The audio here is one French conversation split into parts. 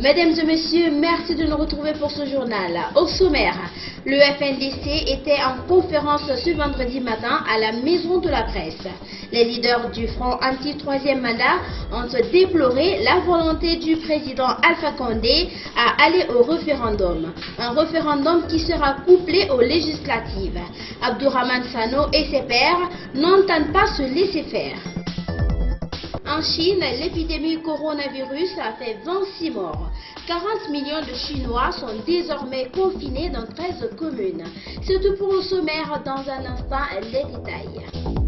Mesdames et messieurs, merci de nous retrouver pour ce journal. Au sommaire, le FNDC était en conférence ce vendredi matin à la Maison de la Presse. Les leaders du Front anti-troisième mandat ont déploré la volonté du président Alpha Condé à aller au référendum. Un référendum qui sera couplé aux législatives. Abdourahmane Sano et ses pairs n'entendent pas se laisser faire. En Chine, l'épidémie coronavirus a fait 26 morts. 40 millions de Chinois sont désormais confinés dans 13 communes. C'est tout pour le sommaire. Dans un instant, les détails.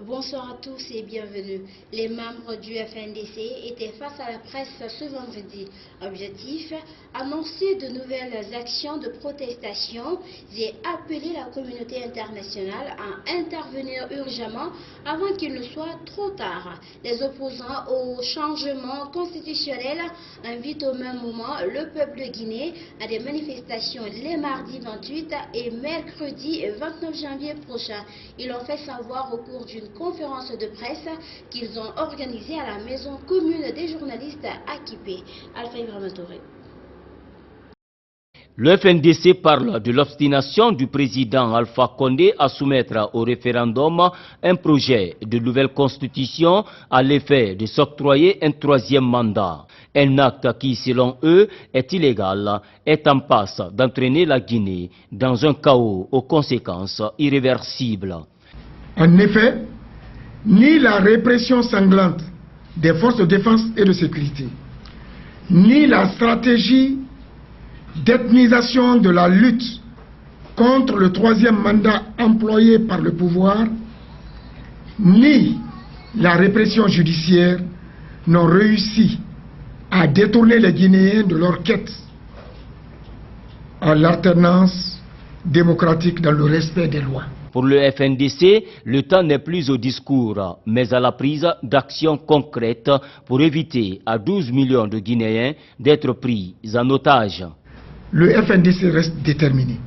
Bonsoir à tous et bienvenue. Les membres du FNDC étaient face à la presse ce vendredi. Objectif, annoncer de nouvelles actions de protestation et appeler la communauté internationale à intervenir urgemment avant qu'il ne soit trop tard. Les opposants au changement constitutionnel invitent au même moment le peuple de Guinée à des manifestations les mardis 28 et mercredi 29 janvier prochain. Ils l'ont fait savoir au cours d'une conférence de presse qu'ils ont organisée à la maison commune des journalistes à Kipé. Alpha Ibrahima Touré. Le FNDC parle de l'obstination du président Alpha Condé à soumettre au référendum un projet de nouvelle constitution à l'effet de s'octroyer un troisième mandat. Un acte qui, selon eux, est illégal, est en passe d'entraîner la Guinée dans un chaos aux conséquences irréversibles. En effet, ni la répression sanglante des forces de défense et de sécurité, ni la stratégie d'ethnisation de la lutte contre le troisième mandat employé par le pouvoir, ni la répression judiciaire n'ont réussi à détourner les Guinéens de leur quête à l'alternance démocratique dans le respect des lois. Pour le FNDC, le temps n'est plus au discours, mais à la prise d'actions concrètes pour éviter à 12 millions de Guinéens d'être pris en otage. Le FNDC reste déterminé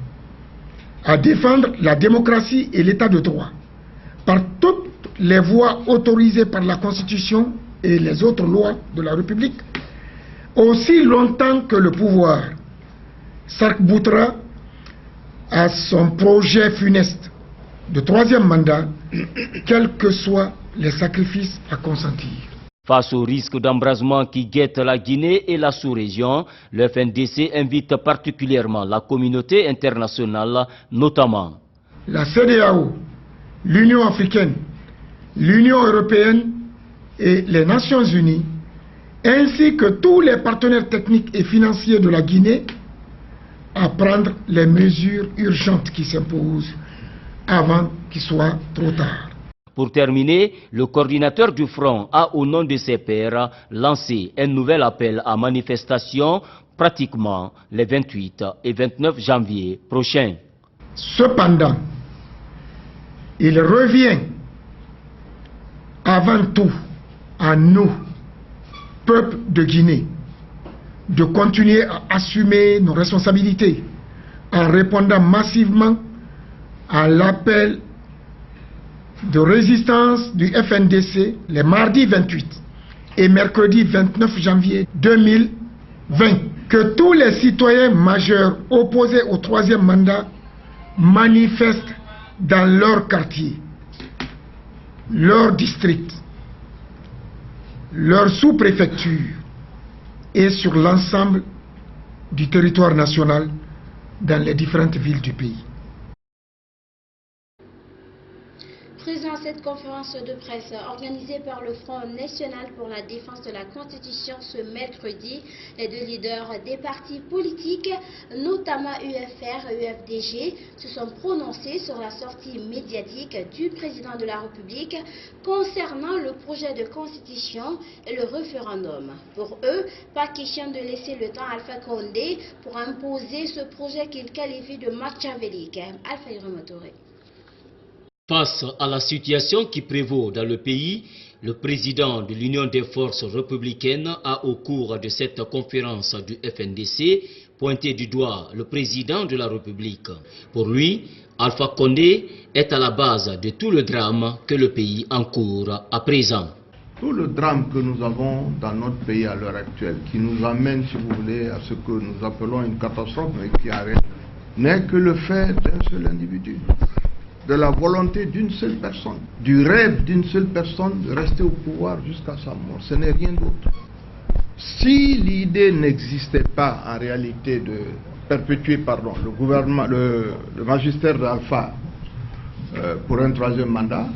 à défendre la démocratie et l'état de droit par toutes les voies autorisées par la Constitution et les autres lois de la République, aussi longtemps que le pouvoir s'arc-boutera à son projet funeste de troisième mandat, quels que soient les sacrifices à consentir. Face au risque d'embrasement qui guette la Guinée et la sous-région, le FNDC invite particulièrement la communauté internationale, notamment la CEDEAO, l'Union africaine, l'Union européenne et les Nations unies, ainsi que tous les partenaires techniques et financiers de la Guinée, à prendre les mesures urgentes qui s'imposent avant qu'il soit trop tard. Pour terminer, le coordinateur du Front a, au nom de ses pairs, lancé un nouvel appel à manifestation pratiquement les 28 et 29 janvier prochains. Cependant, il revient avant tout à nous, peuple de Guinée, de continuer à assumer nos responsabilités en répondant massivement à l'appel de résistance du FNDC les mardis 28 et mercredi 29 janvier 2020. Que tous les citoyens majeurs opposés au troisième mandat manifestent dans leur quartier, leur district, leur sous-préfecture et sur l'ensemble du territoire national dans les différentes villes du pays. Présent à cette conférence de presse organisée par le Front national pour la défense de la Constitution ce mercredi, les deux leaders des partis politiques, notamment UFR et UFDG, se sont prononcés sur la sortie médiatique du président de la République concernant le projet de constitution et le référendum. Pour eux, pas question de laisser le temps à Alpha Condé pour imposer ce projet qu'ils qualifient de machiavélique. Alpha Ibrahima Touré. Face à la situation qui prévaut dans le pays, le président de l'Union des forces républicaines a, au cours de cette conférence du FNDC, pointé du doigt le président de la République. Pour lui, Alpha Condé est à la base de tout le drame que le pays encourt à présent. Tout le drame que nous avons dans notre pays à l'heure actuelle, qui nous amène, si vous voulez, à ce que nous appelons une catastrophe, mais qui arrive, n'est que le fait d'un seul individu, de la volonté d'une seule personne, du rêve d'une seule personne de rester au pouvoir jusqu'à sa mort. Ce n'est rien d'autre. Si l'idée n'existait pas en réalité de perpétuer le gouvernement, le magistère d'Alpha pour un troisième mandat,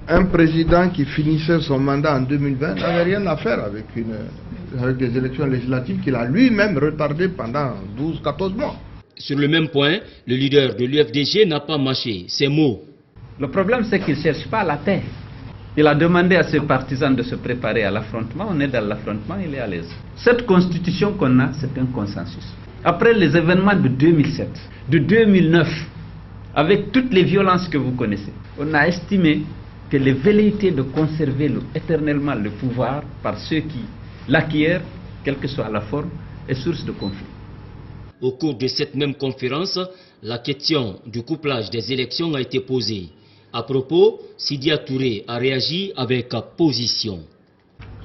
un président qui finissait son mandat en 2020 n'avait rien à faire avec des élections législatives qu'il a lui-même retardées pendant 12-14 mois. Sur le même point, le leader de l'UFDG n'a pas mâché ses mots. Le problème, c'est qu'il ne cherche pas la paix. Il a demandé à ses partisans de se préparer à l'affrontement. On est dans l'affrontement, il est à l'aise. Cette constitution qu'on a, c'est un consensus. Après les événements de 2007, de 2009, avec toutes les violences que vous connaissez, on a estimé que les velléités de conserver éternellement le pouvoir par ceux qui l'acquièrent, quelle que soit la forme, est source de conflit. Au cours de cette même conférence, la question du couplage des élections a été posée. À propos, Sidya Touré a réagi avec position.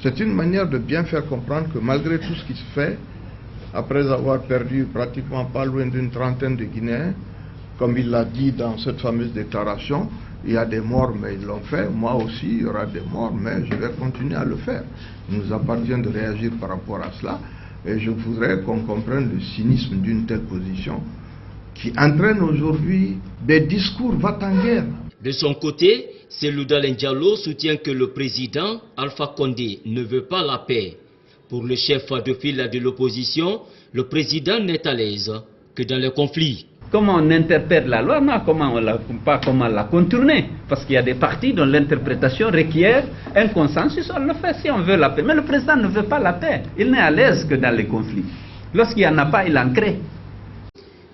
C'est une manière de bien faire comprendre que malgré tout ce qui se fait, après avoir perdu pratiquement pas loin d'une trentaine de Guinéens, comme il l'a dit dans cette fameuse déclaration, il y a des morts mais ils l'ont fait, moi aussi il y aura des morts mais je vais continuer à le faire. Il nous appartient de réagir par rapport à cela. Et je voudrais qu'on comprenne le cynisme d'une telle position qui entraîne aujourd'hui des discours va-t-en-guerre. De son côté, Cellou Dalein Diallo soutient que le président Alpha Condé ne veut pas la paix. Pour le chef de file de l'opposition, le président n'est à l'aise que dans les conflits. Comment on interprète la loi, non, pas comment la contourner. Parce qu'il y a des partis dont l'interprétation requiert un consensus, on le fait si on veut la paix. Mais le président ne veut pas la paix. Il n'est à l'aise que dans les conflits. Lorsqu'il n'y en a pas, il en crée.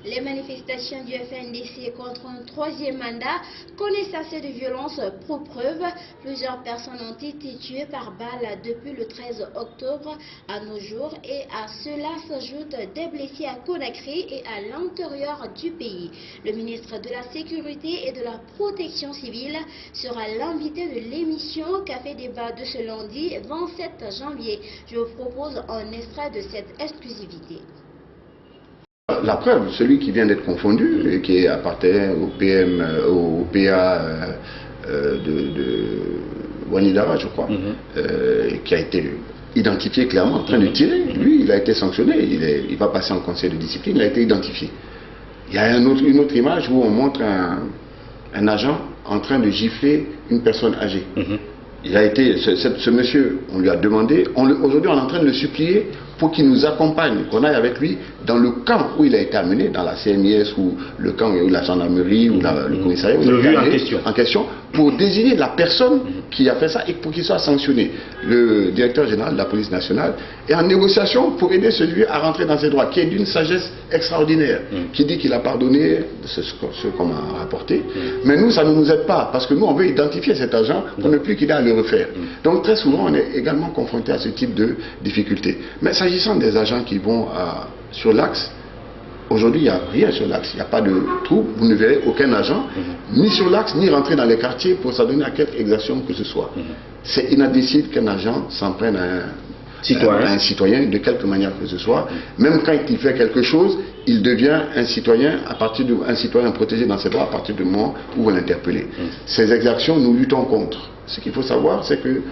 Les manifestations du FNDC contre un troisième mandat connaissent assez de violence pour preuve. Plusieurs personnes ont été tuées par balle depuis le 13 octobre à nos jours et à cela s'ajoutent des blessés à Conakry et à l'intérieur du pays. Le ministre de la Sécurité et de la Protection civile sera l'invité de l'émission Café Débat de ce lundi 27 janvier. Je vous propose un extrait de cette exclusivité. La preuve, celui qui vient d'être confondu et qui appartient au PA de Wanidara, je crois, qui a été identifié clairement en train de tirer. Lui, il a été sanctionné, il va passer en conseil de discipline, il a été identifié. Il y a une autre image où on montre un agent en train de gifler une personne âgée. Il a été, ce monsieur, on lui a demandé, aujourd'hui on est en train de le supplier pour qu'il nous accompagne, qu'on aille avec lui dans le camp où il a été amené, dans la CNIS ou le camp où la gendarmerie ou le commissariat en question, pour désigner la personne qui a fait ça et pour qu'il soit sanctionné. Le directeur général de la police nationale est en négociation pour aider celui à rentrer dans ses droits, qui est d'une sagesse extraordinaire, qui dit qu'il a pardonné ce qu'on m'a rapporté. Mais nous, ça ne nous aide pas, parce que nous, on veut identifier cet agent pour ne plus qu'il ait à le refaire. Donc très souvent, on est également confronté à ce type de difficultés. Mais s'agissant des agents qui vont sur l'axe, aujourd'hui, il n'y a rien sur l'axe. Il n'y a pas de trouble. Vous ne verrez aucun agent, ni sur l'axe, ni rentrer dans les quartiers pour s'adonner à quelque exaction que ce soit. C'est inadmissible qu'un agent s'en prenne à un citoyen de quelque manière que ce soit. Même quand il fait quelque chose, il devient un citoyen un citoyen protégé dans ses droits à partir du moment où vous l'interpellez. Ces exactions, nous luttons contre. Ce qu'il faut savoir, c'est que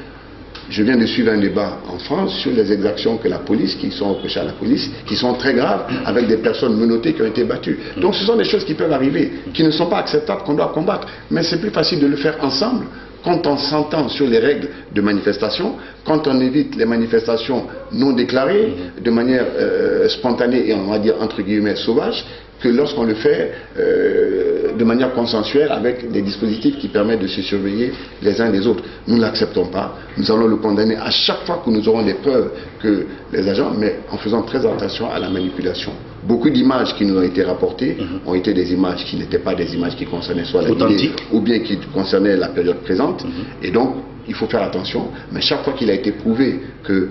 je viens de suivre un débat en France sur les exactions que la police, qui sont reprochées à la police, qui sont très graves, avec des personnes menottées qui ont été battues. Donc ce sont des choses qui peuvent arriver, qui ne sont pas acceptables, qu'on doit combattre. Mais c'est plus facile de le faire ensemble, quand on s'entend sur les règles de manifestation, quand on évite les manifestations non déclarées, de manière spontanée et on va dire entre guillemets sauvage, que lorsqu'on le fait de manière consensuelle avec des dispositifs qui permettent de se surveiller les uns les autres. Nous ne l'acceptons pas. Nous allons le condamner à chaque fois que nous aurons des preuves que les agents, mais en faisant très attention à la manipulation. Beaucoup d'images qui nous ont été rapportées ont été des images qui n'étaient pas des images qui concernaient soit la Guinée ou bien qui concernaient la période présente. Et donc, il faut faire attention. Mais chaque fois qu'il a été prouvé que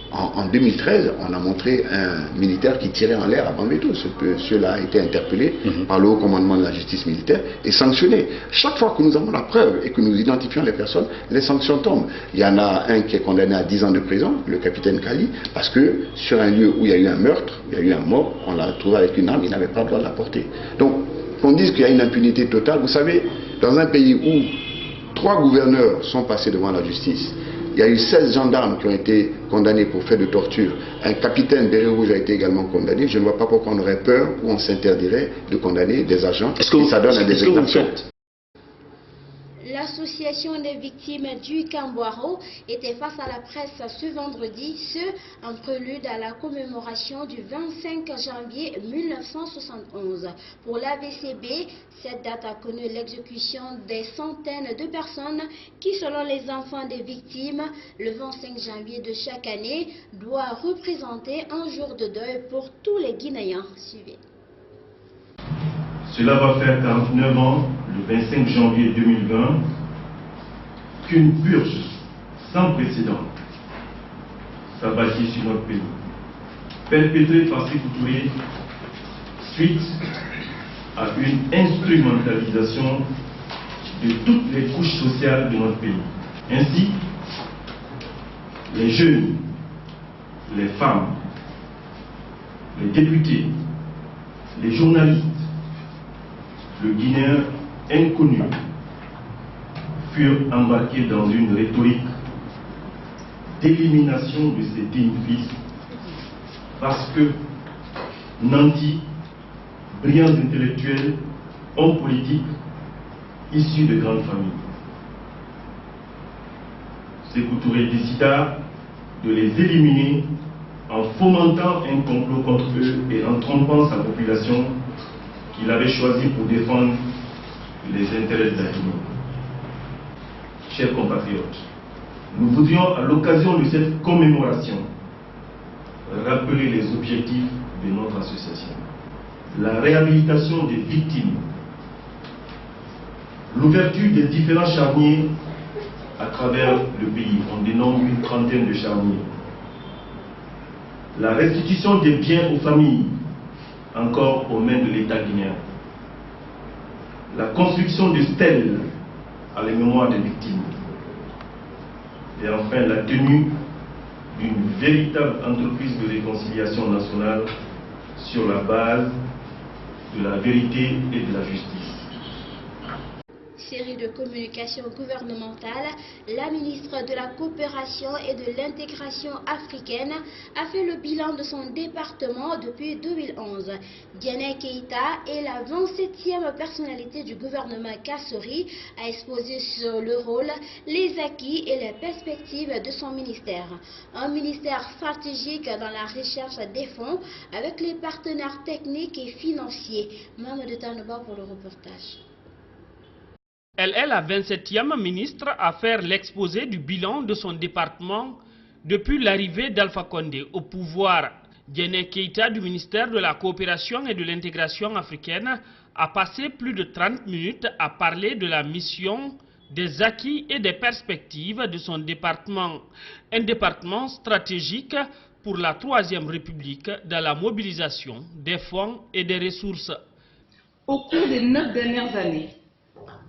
En 2013, on a montré un militaire qui tirait en l'air à Bambeto. Cela a été interpellé par le haut commandement de la justice militaire et sanctionné. Chaque fois que nous avons la preuve et que nous identifions les personnes, les sanctions tombent. Il y en a un qui est condamné à 10 ans de prison, le capitaine Kali, parce que sur un lieu où il y a eu un meurtre, il y a eu un mort, on l'a trouvé avec une arme, il n'avait pas le droit de la porter. Donc, qu'on dise qu'il y a une impunité totale, vous savez, dans un pays où 3 gouverneurs sont passés devant la justice, il y a eu 16 gendarmes qui ont été condamnés pour fait de torture. Un capitaine béret rouge a été également condamné. Je ne vois pas pourquoi on aurait peur ou on s'interdirait de condamner des agents. Ça donne à des exemptions. L'association des victimes du Camboiro était face à la presse ce vendredi, en prélude à la commémoration du 25 janvier 1971. Pour l'AVCB, cette date a connu l'exécution des centaines de personnes qui, selon les enfants des victimes, le 25 janvier de chaque année, doit représenter un jour de deuil pour tous les Guinéens. Suivez. Cela va faire 49 ans, le 25 janvier 2020, qu'une purge sans précédent s'abattit sur notre pays, perpétrée par Sékou Touré suite à une instrumentalisation de toutes les couches sociales de notre pays. Ainsi, les jeunes, les femmes, les députés, les journalistes, le Guinéen inconnu furent embarqués dans une rhétorique d'élimination de ces dignes fils parce que nantis, brillants intellectuels, hommes politiques issus de grandes familles. Sékou Touré décida de les éliminer en fomentant un complot contre eux et en trompant sa population qu'il avait choisi pour défendre les intérêts de la Guinée. Chers compatriotes, nous voudrions à l'occasion de cette commémoration rappeler les objectifs de notre association. La réhabilitation des victimes, l'ouverture des différents charniers à travers le pays, on dénombre une trentaine de charniers, la restitution des biens aux familles, encore aux mains de l'État guinéen. La construction de stèles à la mémoire des victimes. Et enfin, la tenue d'une véritable entreprise de réconciliation nationale sur la base de la vérité et de la justice. Série de communication gouvernementale, la ministre de la Coopération et de l'Intégration africaine a fait le bilan de son département depuis 2011. Diané Keïta est la 27e personnalité du gouvernement Kassori à exposer sur le rôle, les acquis et les perspectives de son ministère. Un ministère stratégique dans la recherche des fonds avec les partenaires techniques et financiers. Mamadou Tanouba pour le reportage. Elle est la 27e ministre à faire l'exposé du bilan de son département depuis l'arrivée d'Alpha Condé au pouvoir. Diané Keïta du ministère de la Coopération et de l'Intégration africaine a passé plus de 30 minutes à parler de la mission, des acquis et des perspectives de son département. Un département stratégique pour la Troisième République dans la mobilisation des fonds et des ressources. Au cours des 9 dernières années,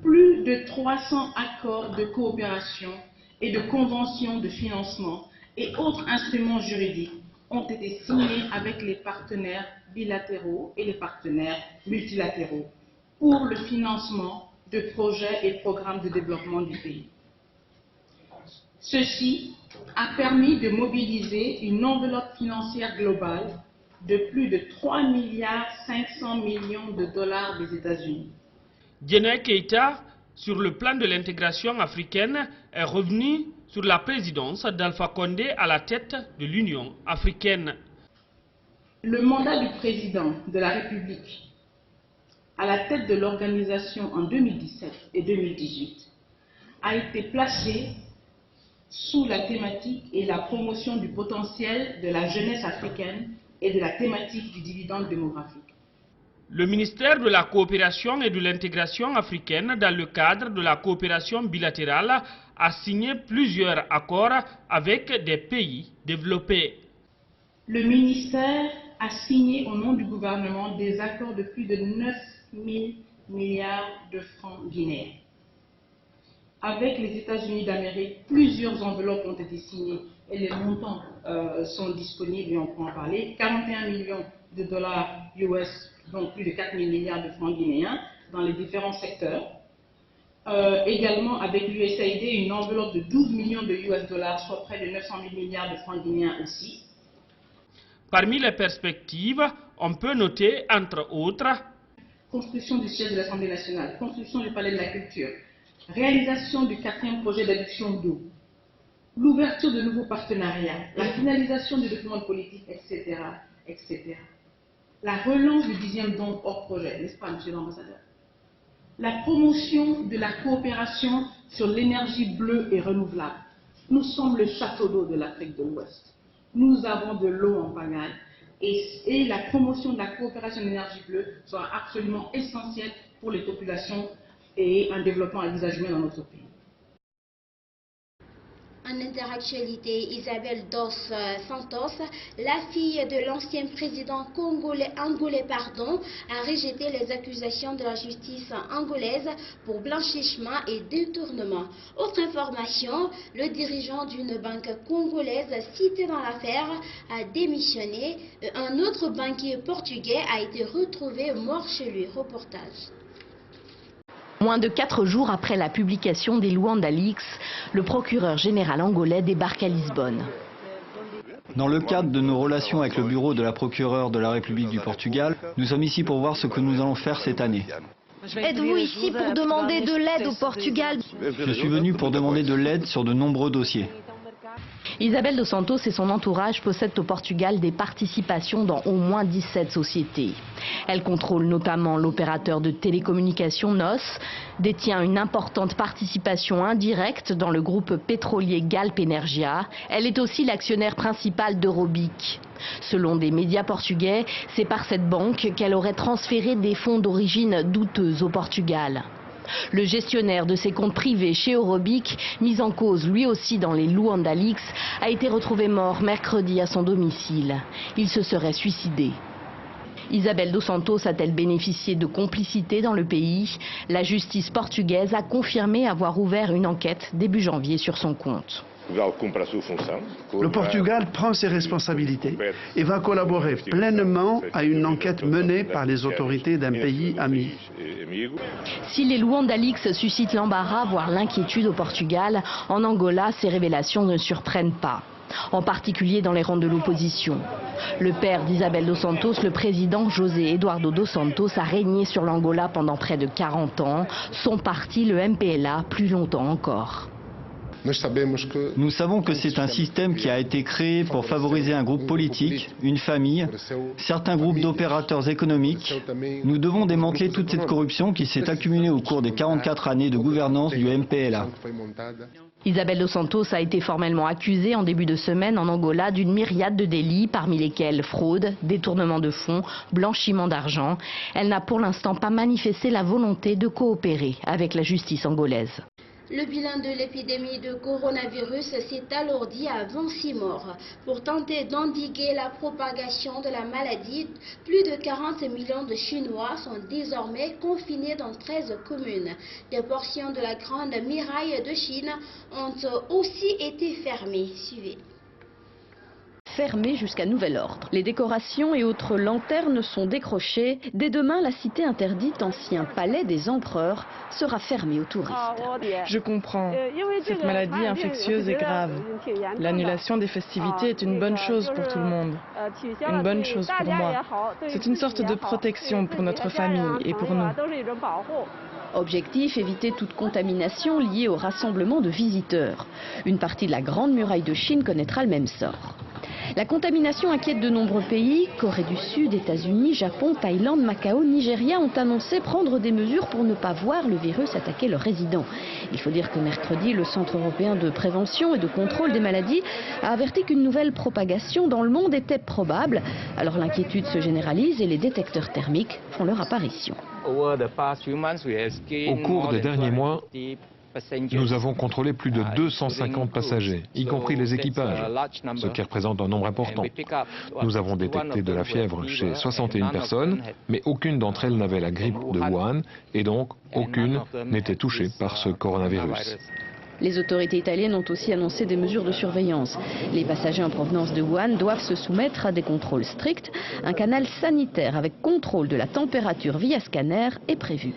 plus de 300 accords de coopération et de conventions de financement et autres instruments juridiques ont été signés avec les partenaires bilatéraux et les partenaires multilatéraux pour le financement de projets et programmes de développement du pays. Ceci a permis de mobiliser une enveloppe financière globale de plus de 3,5 milliards de dollars des États-Unis. Diané Keïta, sur le plan de l'intégration africaine, est revenu sur la présidence d'Alpha Condé à la tête de l'Union africaine. Le mandat du président de la République à la tête de l'organisation en 2017 et 2018 a été placé sous la thématique et la promotion du potentiel de la jeunesse africaine et de la thématique du dividende démographique. Le ministère de la Coopération et de l'Intégration africaine, dans le cadre de la coopération bilatérale, a signé plusieurs accords avec des pays développés. Le ministère a signé au nom du gouvernement des accords de plus de 9 000 milliards de francs guinéens. Avec les États-Unis d'Amérique, plusieurs enveloppes ont été signées et les montants sont disponibles et on peut en parler. 41 millions de dollars US, donc plus de 4 000 milliards de francs guinéens dans les différents secteurs. Également avec l'USAID, une enveloppe de 12 millions de US dollars, soit près de 900 000 milliards de francs guinéens aussi. Parmi les perspectives, on peut noter, entre autres, construction du siège de l'Assemblée nationale, construction du palais de la culture, réalisation du 4e projet d'adduction d'eau, l'ouverture de nouveaux partenariats, la finalisation des documents de politique, etc., etc. La relance du 10e don hors projet, n'est-ce pas, monsieur l'ambassadeur? La promotion de la coopération sur l'énergie bleue et renouvelable. Nous sommes le château d'eau de l'Afrique de l'Ouest. Nous avons de l'eau en pagaille et la promotion de la coopération d'énergie bleue sera absolument essentielle pour les populations et un développement à visage humain dans notre pays. En interactualité, Isabel dos Santos, la fille de l'ancien président angolais, a rejeté les accusations de la justice angolaise pour blanchiment et détournement. Autre information, le dirigeant d'une banque congolaise cité dans l'affaire a démissionné. Un autre banquier portugais a été retrouvé mort chez lui. Reportage. Moins de 4 jours après la publication des Luanda Leaks, le procureur général angolais débarque à Lisbonne. Dans le cadre de nos relations avec le bureau de la procureure de la République du Portugal, nous sommes ici pour voir ce que nous allons faire cette année. Êtes-vous ici pour demander de l'aide au Portugal? Je suis venu pour demander de l'aide sur de nombreux dossiers. Isabel dos Santos et son entourage possèdent au Portugal des participations dans au moins 17 sociétés. Elle contrôle notamment l'opérateur de télécommunications NOS, détient une importante participation indirecte dans le groupe pétrolier Galp Energia. Elle est aussi l'actionnaire principal d'Eurobic. Selon des médias portugais, c'est par cette banque qu'elle aurait transféré des fonds d'origine douteuse au Portugal. Le gestionnaire de ses comptes privés chez Eurobic, mis en cause lui aussi dans les Luanda Leaks, a été retrouvé mort mercredi à son domicile. Il se serait suicidé. Isabel dos Santos a-t-elle bénéficié de complicité dans le pays? La justice portugaise a confirmé avoir ouvert une enquête début janvier sur son compte. Le Portugal prend ses responsabilités et va collaborer pleinement à une enquête menée par les autorités d'un pays ami. Si les Luanda Leaks suscitent l'embarras, voire l'inquiétude au Portugal, en Angola, ces révélations ne surprennent pas. En particulier dans les rangs de l'opposition. Le père d'Isabel dos Santos, le président José Eduardo dos Santos, a régné sur l'Angola pendant près de 40 ans. Son parti, le MPLA, plus longtemps encore. Nous savons que c'est un système qui a été créé pour favoriser un groupe politique, une famille, certains groupes d'opérateurs économiques. Nous devons démanteler toute cette corruption qui s'est accumulée au cours des 44 années de gouvernance du MPLA. Isabel dos Santos a été formellement accusée en début de semaine en Angola d'une myriade de délits, parmi lesquels fraude, détournement de fonds, blanchiment d'argent. Elle n'a pour l'instant pas manifesté la volonté de coopérer avec la justice angolaise. Le bilan de l'épidémie de coronavirus s'est alourdi à 26 morts. Pour tenter d'endiguer la propagation de la maladie, plus de 40 millions de Chinois sont désormais confinés dans 13 communes. Des portions de la Grande Muraille de Chine ont aussi été fermées. Suivez. Fermée jusqu'à nouvel ordre. Les décorations et autres lanternes sont décrochées. Dès demain, la cité interdite, ancien palais des empereurs, sera fermée aux touristes. Je comprends. Cette maladie infectieuse est grave. L'annulation des festivités est une bonne chose pour tout le monde. Une bonne chose pour moi. C'est une sorte de protection pour notre famille et pour nous. Objectif, éviter toute contamination liée au rassemblement de visiteurs. Une partie de la Grande Muraille de Chine connaîtra le même sort. La contamination inquiète de nombreux pays. Corée du Sud, États-Unis, Japon, Thaïlande, Macao, Nigeria ont annoncé prendre des mesures pour ne pas voir le virus attaquer leurs résidents. Il faut dire que mercredi, le Centre européen de prévention et de contrôle des maladies a averti qu'une nouvelle propagation dans le monde était probable. Alors l'inquiétude se généralise et les détecteurs thermiques font leur apparition. Au cours des derniers mois, Nous avons contrôlé plus de 250 passagers, y compris les équipages, ce qui représente un nombre important. Nous avons détecté de la fièvre chez 61 personnes, mais aucune d'entre elles n'avait la grippe de Wuhan et donc aucune n'était touchée par ce coronavirus. Les autorités italiennes ont aussi annoncé des mesures de surveillance. Les passagers en provenance de Wuhan doivent se soumettre à des contrôles stricts. Un canal sanitaire avec contrôle de la température via scanner est prévu.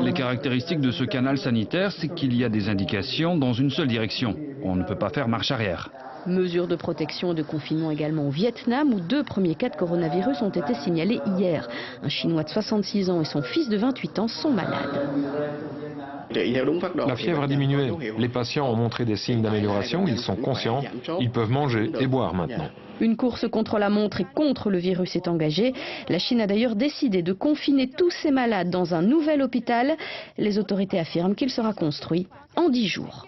Les caractéristiques de ce canal sanitaire, c'est qu'il y a des indications dans une seule direction. On ne peut pas faire marche arrière. Mesures de protection et de confinement également au Vietnam, où 2 premiers cas de coronavirus ont été signalés hier. Un Chinois de 66 ans et son fils de 28 ans sont malades. La fièvre a diminué. Les patients ont montré des signes d'amélioration, ils sont conscients, ils peuvent manger et boire maintenant. Une course contre la montre et contre le virus est engagée. La Chine a d'ailleurs décidé de confiner tous ses malades dans un nouvel hôpital. Les autorités affirment qu'il sera construit en 10 jours.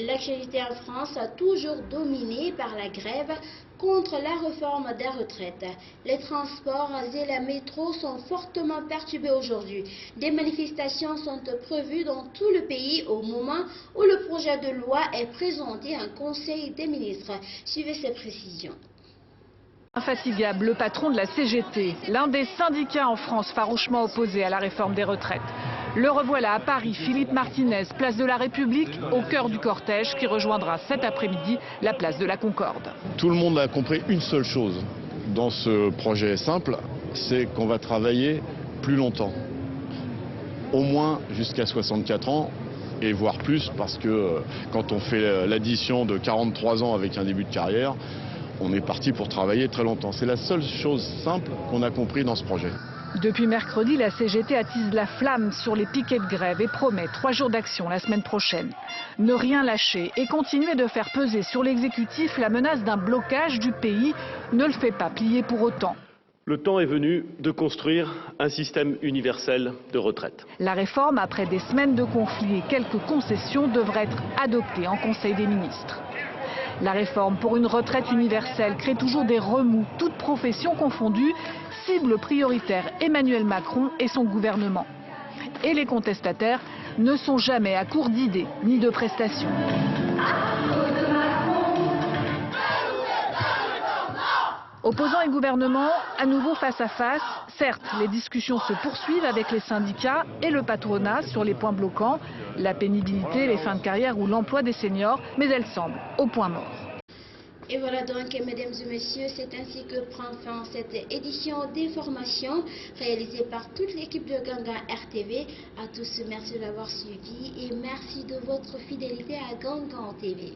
L'actualité en France a toujours dominé par la grève contre la réforme des retraites. Les transports et la métro sont fortement perturbés aujourd'hui. Des manifestations sont prévues dans tout le pays au moment où le projet de loi est présenté en Conseil des ministres. Suivez ces précisions. Infatigable, le patron de la CGT, l'un des syndicats en France farouchement opposés à la réforme des retraites. Le revoilà à Paris, Philippe Martinez, place de la République, au cœur du cortège qui rejoindra cet après-midi la place de la Concorde. Tout le monde a compris une seule chose dans ce projet simple, c'est qu'on va travailler plus longtemps. Au moins jusqu'à 64 ans, et voire plus, parce que quand on fait l'addition de 43 ans avec un début de carrière, on est parti pour travailler très longtemps. C'est la seule chose simple qu'on a compris dans ce projet. Depuis mercredi, la CGT attise la flamme sur les piquets de grève et promet 3 jours d'action la semaine prochaine. Ne rien lâcher et continuer de faire peser sur l'exécutif la menace d'un blocage du pays ne le fait pas plier pour autant. Le temps est venu de construire un système universel de retraite. La réforme, après des semaines de conflits et quelques concessions, devrait être adoptée en Conseil des ministres. La réforme pour une retraite universelle crée toujours des remous, toutes professions confondues, cible prioritaire Emmanuel Macron et son gouvernement. Et les contestataires ne sont jamais à court d'idées ni de prestations. Opposants et gouvernement, à nouveau face à face. Certes, les discussions se poursuivent avec les syndicats et le patronat sur les points bloquants, la pénibilité, les fins de carrière ou l'emploi des seniors, mais elles semblent au point mort. Et voilà donc, mesdames et messieurs, c'est ainsi que prend fin cette édition d'information réalisée par toute l'équipe de Gangan RTV. À tous, merci de l'avoir suivi et merci de votre fidélité à Gangan TV.